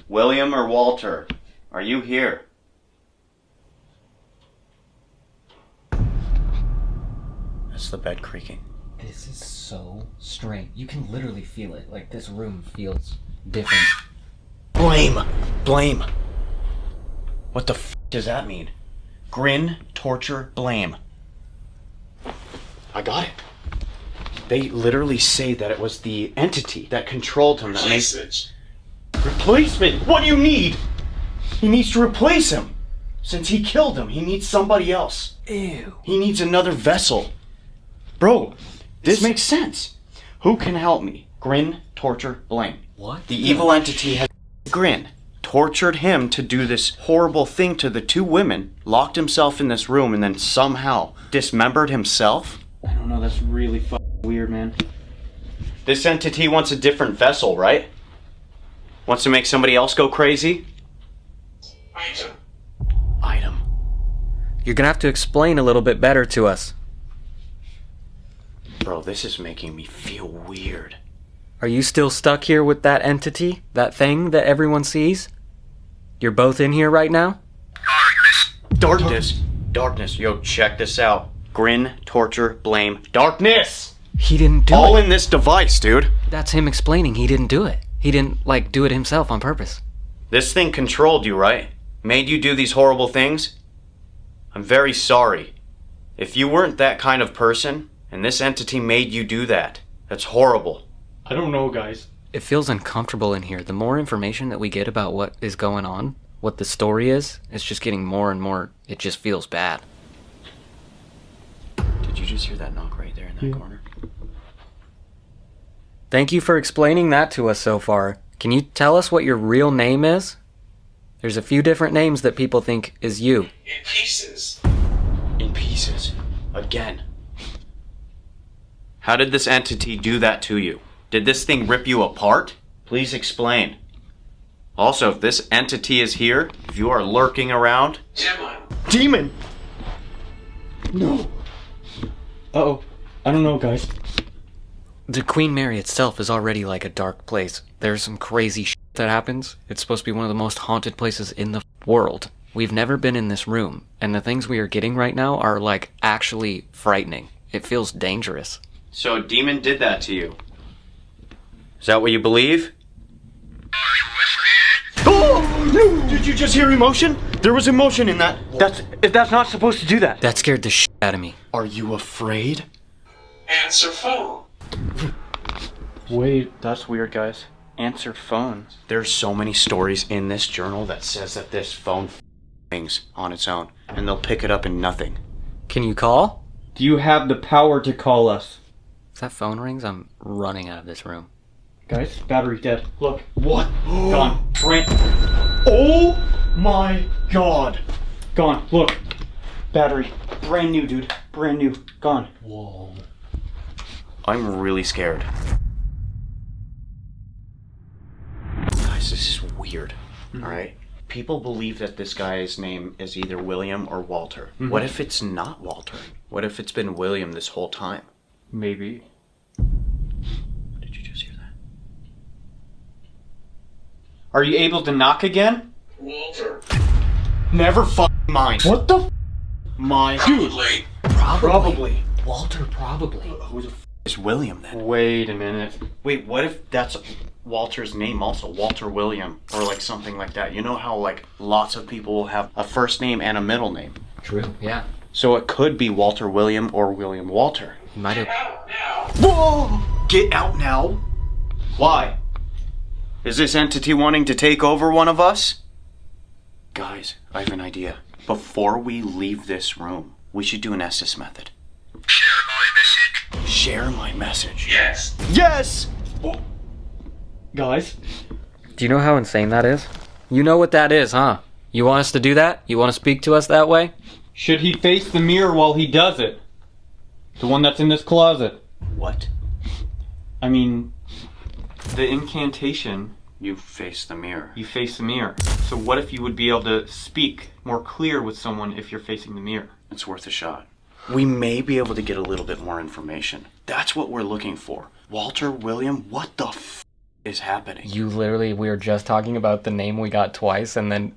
William or Walter, are you here? That's the bed creaking. This is so strange. You can literally feel it. Like, this room feels different. Blame! Blame! What the does that mean? Grin, torture, blame. I got it. They literally say that it was the entity that controlled him that makes Replace it. Replacement? What do you need? He needs to replace him. Since he killed him, he needs somebody else. Ew. He needs another vessel. Bro, this makes sense. Who can help me? Grin, torture, blame. What? The evil entity has Grin tortured him to do this horrible thing to the two women, locked himself in this room, and then somehow dismembered himself? I don't know, that's really weird, man. This entity wants a different vessel, right? Wants to make somebody else go crazy? Item. Item. You're gonna have to explain a little bit better to us. Bro, this is making me feel weird. Are you still stuck here with that entity? That thing that everyone sees? You're both in here right now? Darkness. Darkness. Yo, check this out. Grin, torture, blame, darkness! He didn't do All it. in this device, dude. That's him explaining he didn't do it. He didn't, do it himself on purpose. This thing controlled you, right? Made you do these horrible things? I'm very sorry. If you weren't that kind of person, and this entity made you do that, that's horrible. I don't know, guys. It feels uncomfortable in here. The more information that we get about what is going on, what the story is, it's just getting more and more, it just feels bad. Did you just hear that knock right there in that corner? Thank you for explaining that to us so far. Can you tell us what your real name is? There's a few different names that people think is you. In pieces. In pieces. Again. How did this entity do that to you? Did this thing rip you apart? Please explain. Also, if this entity is here, if you are lurking around... Demon. Demon! No. Uh-oh. I don't know, guys. The Queen Mary itself is already like a dark place. There's some crazy shit that happens. It's supposed to be one of the most haunted places in the world. We've never been in this room, and the things we are getting right now are like actually frightening. It feels dangerous. So a demon did that to you? Is that what you believe? Oh! No! Did you just hear emotion? There was emotion in that. That's not supposed to do that. That scared the shit out of me. Are you afraid? Answer phone. Wait, that's weird, guys. Answer phone. There's so many stories in this journal that says that this phone things on its own, and they'll pick it up in nothing. Can you call? Do you have the power to call us? If that phone rings, I'm running out of this room. Guys, battery dead. Look. What? Gone. Brand. Oh my god! Gone. Look. Battery. Brand new, dude. Brand new. Gone. Whoa. I'm really scared. Guys, this is weird. Alright? People believe that this guy's name is either William or Walter. What if it's not Walter? What if it's been William this whole time? Maybe. Did you just hear that? Are you able to knock again? Walter. Never mind. What the My Probably. Probably. Walter, probably. Who the is William then? Wait a minute. Wait, what if that's Walter's name also? Walter William, or like something like that. You know how like lots of people will have a first name and a middle name. True, yeah. So it could be Walter William or William Walter. You might have... Out now. Whoa! Get out now! Why? Is this entity wanting to take over one of us? Guys, I have an idea. Before we leave this room, we should do an Estes method. Share my message. Share my message. Yes. Yes! Guys? Do you know how insane that is? You know what that is, huh? You want us to do that? You want to speak to us that way? Should he face the mirror while he does it? The one that's in this closet. What? I mean, the incantation, You face the mirror. you face the mirror. So what if you would be able to speak more clear with someone if you're facing the mirror? It's worth a shot. We may be able to get a little bit more information. That's what we're looking for. Walter William, what the is happening? You literally, we were just talking about the name we got twice and then...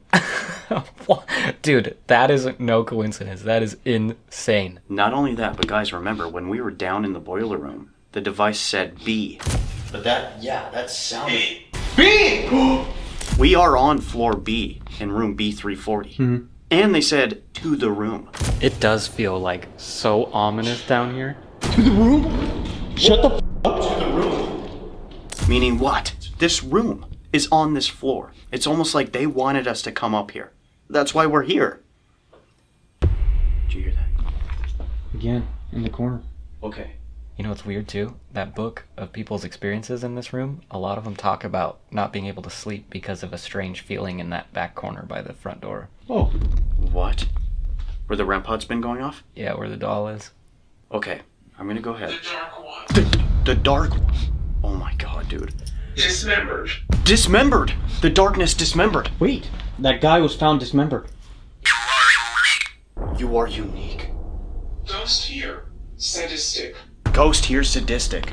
Dude, that is no coincidence. That is insane. Not only that, but guys, remember, when we were down in the boiler room, the device said B. But that sounded... B! We are on floor B in room B340. And they said, to the room. It does feel like so ominous down here. To the room? Shut the up. To the room. Meaning what? This room is on this floor. It's almost like they wanted us to come up here. That's why we're here. Did you hear that? Again, in the corner. Okay. You know what's weird too? That book of people's experiences in this room, a lot of them talk about not being able to sleep because of a strange feeling in that back corner by the front door. Oh. What? Where the REM pod's been going off? Yeah, where the doll is. Okay, I'm gonna go ahead. The dark one. The dark one. Oh my god, dude. Dismembered. Dismembered! The darkness dismembered. Wait. That guy was found dismembered. You are unique. Ghost here. Sadistic. Ghost here, sadistic.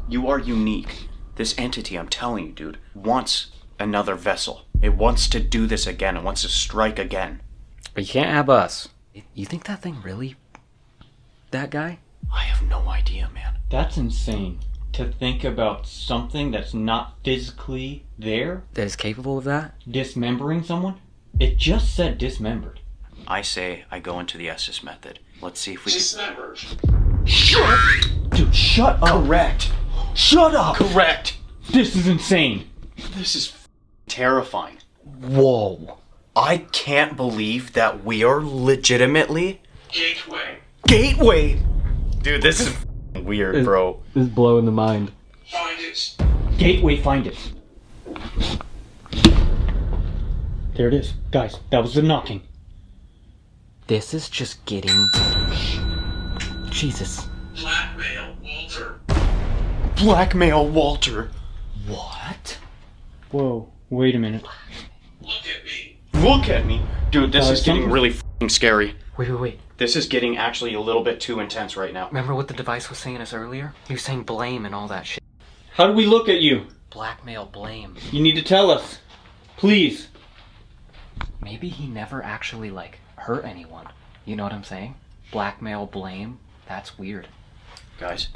You are unique. This entity, I'm telling you, dude, wants another vessel. It wants to do this again. It wants to strike again. But you can't have us. You think that thing really... that guy? I have no idea, man. That's insane. To think about something that's not physically there, That is capable of that? dismembering someone? It just said dismembered. I say I go into the Estes method. Let's see if we can... Dismembered. Dude, shut up. Correct. Shut up. Correct. This is insane. This is terrifying. Whoa. I can't believe that we are legitimately... Gateway. Gateway! Dude, this is weird, bro. This is blowing the mind. Find it. Gateway, find it. There it is. Guys, that was the knocking. This is just getting... Jesus. Blackmail Walter. Blackmail Walter. What? Whoa, wait a minute. Look at me. Look at me. Dude, this is getting something- really f***ing scary. Wait. This is getting actually a little bit too intense right now. Remember what the device was saying us earlier? He was saying blame and all that shit. How do we look at you? Blackmail, blame. You need to tell us. Please. Maybe he never actually, like, hurt anyone. You know what I'm saying? Blackmail, blame. That's weird. Guys.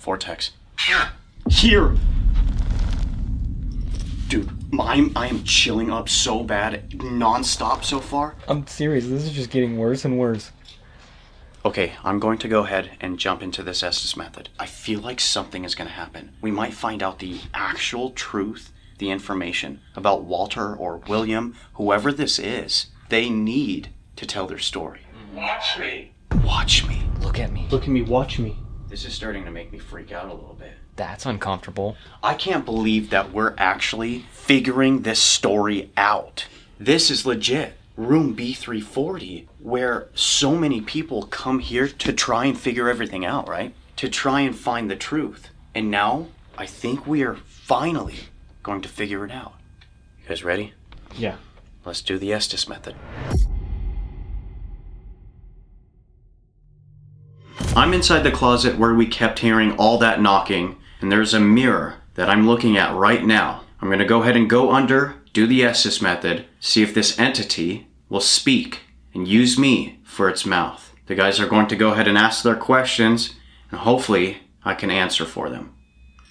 Vortex. Here. Dude, I am chilling up so bad, non-stop so far. I'm serious, this is just getting worse and worse. Okay, I'm going to go ahead and jump into this Estes method. I feel like something is going to happen. We might find out the actual truth, the information about Walter or William, whoever this is. They need to tell their story. Watch me. Watch me. Look at me. Look at me, watch me. This is starting to make me freak out a little bit. That's uncomfortable. I can't believe that we're actually figuring this story out. This is legit. Room B340, where so many people come here to try and figure everything out, right? To try and find the truth. And now, I think we are finally going to figure it out. You guys ready? Yeah. Let's do the Estes method. I'm inside the closet where we kept hearing all that knocking, and there's a mirror that I'm looking at right now. I'm gonna go ahead and go under, do the Estes method, see if this entity will speak and use me for its mouth. The guys are going to go ahead and ask their questions, and hopefully I can answer for them.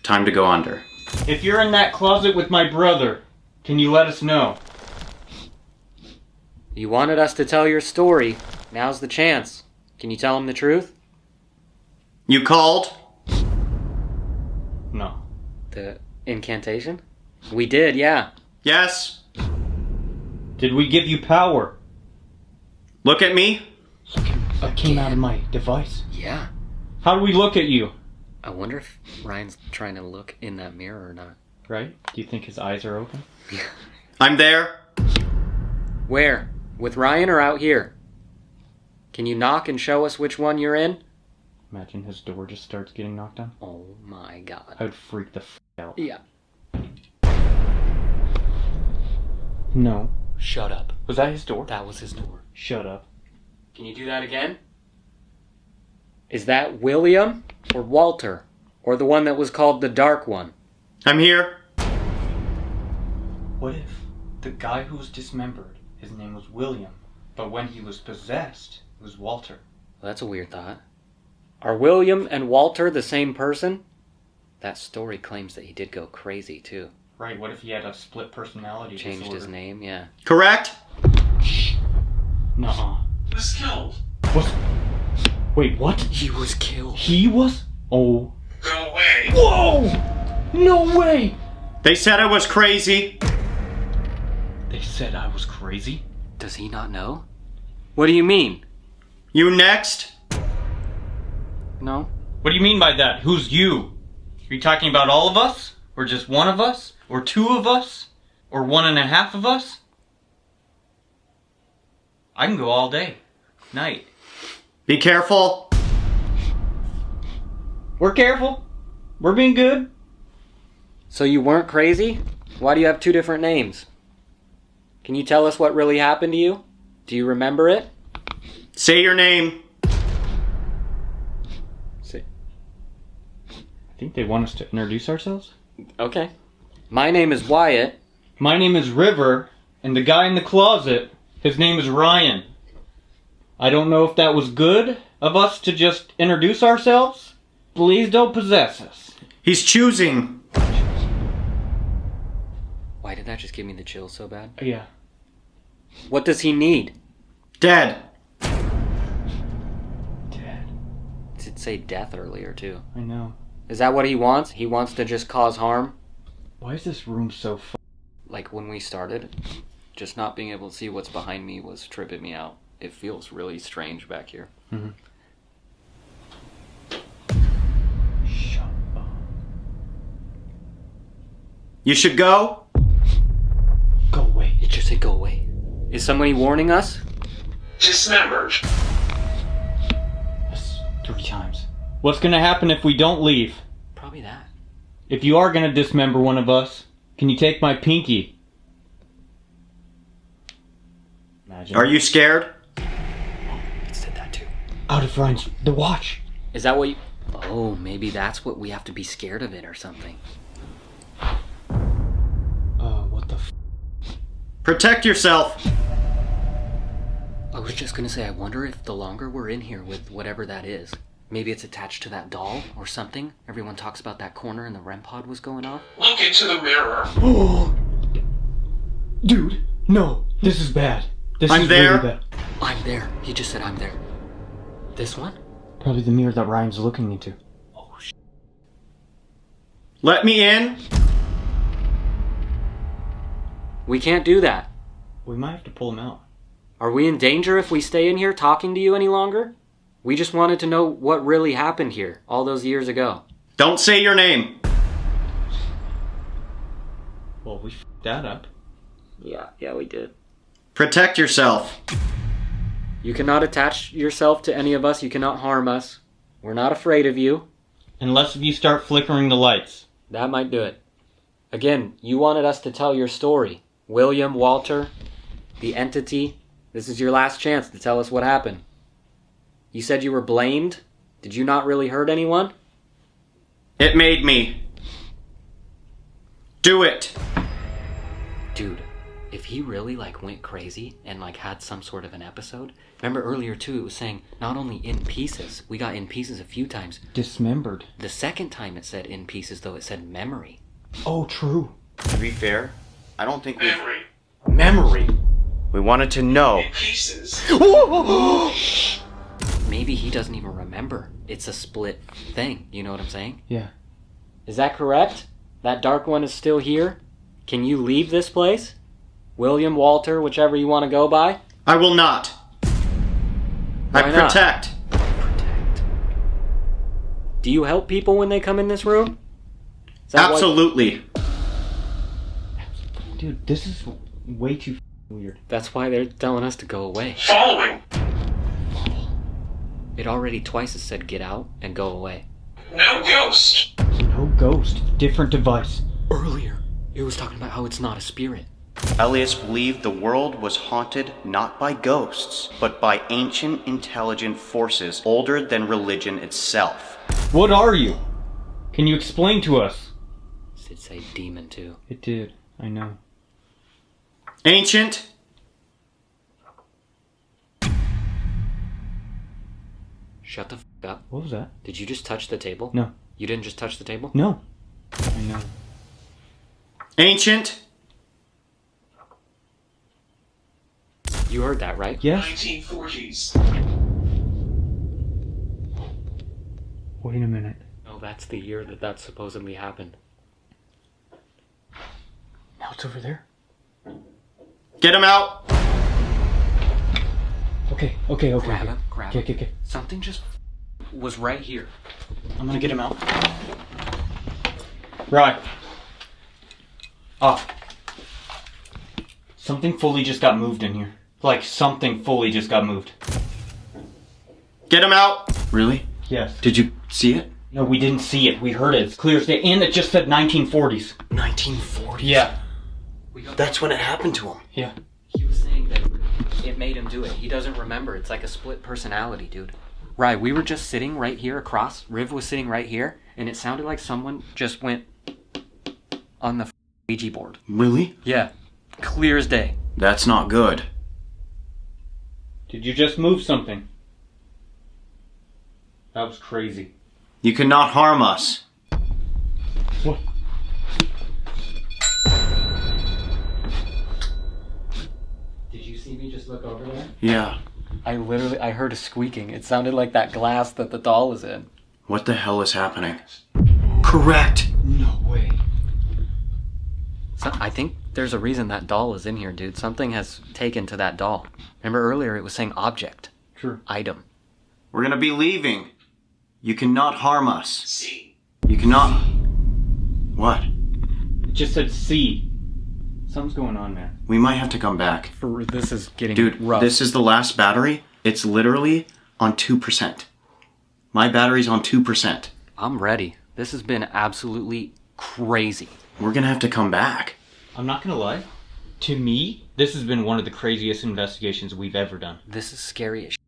Time to go under. If you're in that closet with my brother, can you let us know? You wanted us to tell your story. Now's the chance. Can you tell him the truth? You called? No. The incantation? We did, yeah. Yes. Did we give you power? Look at me. It came out of my device. Yeah. How do we look at you? I wonder if Ryan's trying to look in that mirror or not. Right? Do you think his eyes are open? I'm there. Where? With Ryan or out here? Can you knock and show us which one you're in? Imagine his door just starts getting knocked on. Oh my god. I would freak the f out. Yeah. No. Shut up. Was that his door? That was his door. Shut up. Can you do that again? Is that William or Walter? Or the one that was called the Dark One? I'm here. What if the guy who was dismembered, his name was William, but when he was possessed, it was Walter? Well, that's a weird thought. Are William and Walter the same person? That story claims that he did go crazy, too. Right, what if he had a split personality Changed disorder? his name, yeah. Correct? Nuh-uh. Was killed. What? Wait, what? He was killed. He was? Oh. Go away. Whoa! No way! They said I was crazy. They said I was crazy? Does he not know? What do you mean? You next? No. What do you mean by that? Who's you? Are you talking about all of us? Or just one of us? Or two of us? Or 1.5 of us? I can go all day. Night. Be careful. We're careful. We're being good. So you weren't crazy? Why do you have two different names? Can you tell us what really happened to you? Do you remember it? Say your name. See. I think they want us to introduce ourselves. Okay. My name is Wyatt. My name is River, and the guy in the closet, his name is Ryan. I don't know if that was good of us to just introduce ourselves. Please don't possess us. He's choosing. Why did that just give me the chills so bad? Yeah. What does he need? Dead. Dad, It did say death earlier, too. I know. Is that what he wants? He wants to just cause harm? Why is this room so Like when we started, just not being able to see what's behind me was tripping me out. It feels really strange back here. Mm-hmm. Shut up. You should go. Go away. It just said go away. Is somebody warning us? Dismembered. Yes, 3 times. What's gonna happen if we don't leave? Probably that. If you are gonna dismember one of us, can you take my pinky? Imagine. Are you scared? It said that too. Out of Ryan's... The watch! Is that what you... Oh, maybe that's what we have to be scared of it or something. What the f... Protect yourself. I was just gonna say, I wonder if the longer we're in here with whatever that is, maybe it's attached to that doll or something. Everyone talks about that corner and the REM pod was going off. Look into the mirror. Dude, no. This is bad. This I'm is there. really bad. I'm there. He just said I'm there. This one? Probably the mirror that Ryan's looking into. Let me in. We can't do that. We might have to pull him out. Are we in danger if we stay in here talking to you any longer? We just wanted to know what really happened here all those years ago. Don't say your name. Well, we f***ed that up. Yeah, we did. Protect yourself. You cannot attach yourself to any of us. You cannot harm us. We're not afraid of you. Unless if you start flickering the lights. That might do it. Again, you wanted us to tell your story. William, Walter, the entity. This is your last chance to tell us what happened. You said you were blamed. Did you not really hurt anyone? It made me. Do it. Dude, if he really went crazy and had some sort of an episode. Remember earlier too, it was saying not only in pieces. We got in pieces a few times. Dismembered. The second time it said in pieces though, it said memory. Oh, true. To be fair, I don't think we... Memory. We wanted to know. Pieces. Maybe he doesn't even remember. It's a split thing. You know what I'm saying? Yeah. Is that correct? That dark one is still here? Can you leave this place? William, Walter, whichever you want to go by? I will not. Why I not? protect. Do you help people when they come in this room? Is that why- Absolutely. Dude, this is way too weird. That's why they're telling us to go away. Following. It already twice has said get out and go away. No ghost. No ghost. Different device. Earlier, it was talking about how it's not a spirit. Elias believed the world was haunted not by ghosts, but by ancient intelligent forces older than religion itself. What are you? Can you explain to us? Did say demon too. It did. I know. Ancient? Shut the f*** up. What was that? Did you just touch the table? No. You didn't just touch the table? No. I know. Ancient? You heard that, right? Yes? 1940s. Wait a minute. No, that's the year that supposedly happened. Now it's over there. Get him out! Okay. Grab him, grab him. Okay. Something just was right here. I'm gonna get him out. Right. Something fully just got moved in here. Something fully just got moved. Get him out! Really? Yes. Did you see it? No, we didn't see it. We heard it. It's clear as day. And it just said 1940s. 1940s? Yeah. That's when it happened to him. Yeah. He was saying that it made him do it. He doesn't remember. It's like a split personality, dude. Right, we were just sitting right here across. Riv was sitting right here, and it sounded like someone just went on the Ouija board. Really? Yeah. Clear as day. That's not good. Did you just move something? That was crazy. You cannot harm us. What? Did you see me just look over there? Yeah. I heard a squeaking. It sounded like that glass that the doll is in. What the hell is happening? Correct! No way. So, I think there's a reason that doll is in here, dude. Something has taken to that doll. Remember earlier it was saying object. True. Item. We're gonna be leaving. You cannot harm us. See. You cannot... What? It just said C. Something's going on, man. We might have to come back. This is getting Dude, rough. this is the last battery. It's literally on 2%. My battery's on 2%. I'm ready. This has been absolutely crazy. We're gonna have to come back. I'm not gonna lie. To me, this has been one of the craziest investigations we've ever done. This is scary as shit.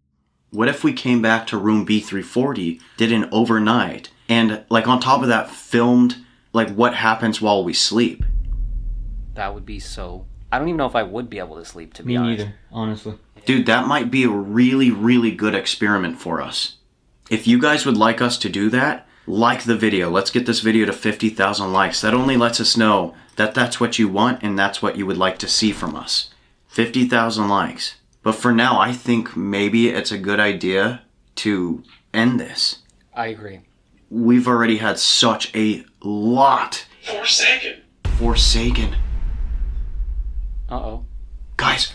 What if we came back to room B340, did an overnight, and on top of that filmed what happens while we sleep? That would be so... I don't even know if I would be able to sleep, to be Me honest. neither, honestly. Dude, that might be a really, really good experiment for us. If you guys would like us to do that, like the video. Let's get this video to 50,000 likes. That only lets us know that that's what you want and that's what you would like to see from us. 50,000 likes. But for now, I think maybe it's a good idea to end this. I agree. We've already had such a lot. Forsaken. Uh-oh. Guys,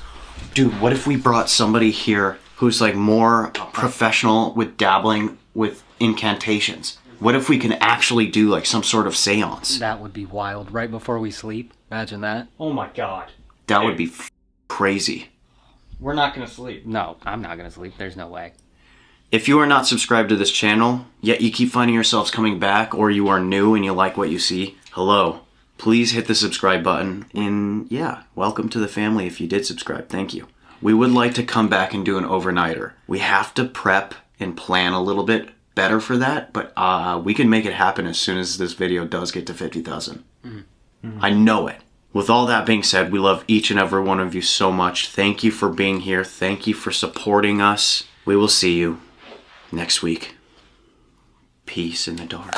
dude, what if we brought somebody here who's like more professional with dabbling with incantations? What if we can actually do like some sort of seance? That would be wild. Right before we sleep. Imagine that. Oh my god. That would be crazy. We're not gonna sleep. No, I'm not gonna sleep. There's no way. If you are not subscribed to this channel, yet you keep finding yourselves coming back, or you are new and you like what you see, hello. Please hit the subscribe button, and yeah, welcome to the family if you did subscribe. Thank you. We would like to come back and do an overnighter. We have to prep and plan a little bit better for that, but we can make it happen as soon as this video does get to 50,000. I know it. With all that being said, we love each and every one of you so much. Thank you for being here. Thank you for supporting us. We will see you next week. Peace in the dark.